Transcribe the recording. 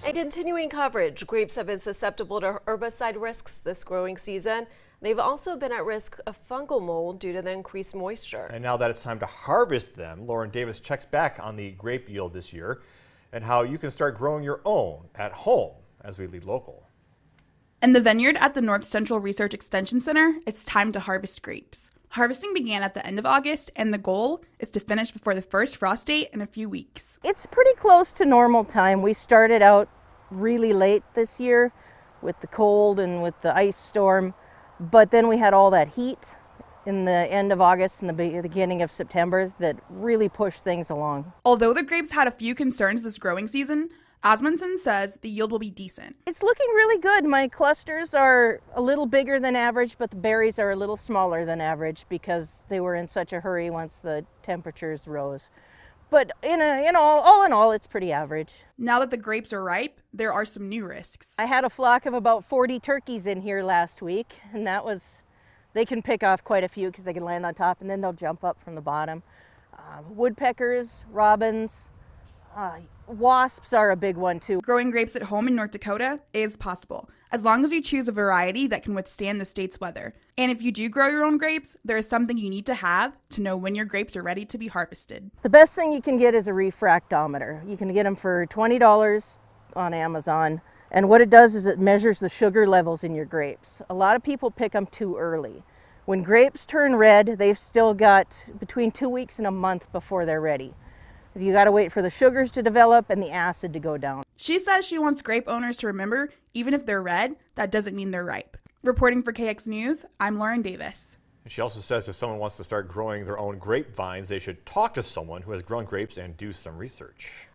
And continuing coverage, grapes have been susceptible to herbicide risks this growing season. They've also been at risk of fungal mold due to the increased moisture. And now that it's time to harvest them, Lauren Davis checks back on the grape yield this year and how you can start growing your own at home as we lead local. In the vineyard at the North Central Research Extension Center, it's time to harvest grapes. Harvesting began at the end of August, and the goal is to finish before the first frost date in a few weeks. It's pretty close to normal time. We started out really late this year with the cold and with the ice storm, but then we had all that heat in the end of August and the beginning of September that really pushed things along. Although the grapes had a few concerns this growing season, Osmundson says the yield will be decent. It's looking really good. My clusters are a little bigger than average, but the berries are a little smaller than average because they were in such a hurry once the temperatures rose. But all in all, it's pretty average. Now that the grapes are ripe, there are some new risks. I had a flock of about 40 turkeys in here last week, and they can pick off quite a few because they can land on top and then they'll jump up from the bottom. Woodpeckers, robins, wasps are a big one too. Growing grapes at home in North Dakota is possible, as long as you choose a variety that can withstand the state's weather. And if you do grow your own grapes, there is something you need to have to know when your grapes are ready to be harvested. The best thing you can get is a refractometer. You can get them for $20 on Amazon. And what it does is it measures the sugar levels in your grapes. A lot of people pick them too early. When grapes turn red, they've still got between 2 weeks and a month before they're ready. You got to wait for the sugars to develop and the acid to go down. She says she wants grape owners to remember, even if they're red, that doesn't mean they're ripe. Reporting for KX News, I'm Lauren Davis. And she also says if someone wants to start growing their own grapevines, they should talk to someone who has grown grapes and do some research.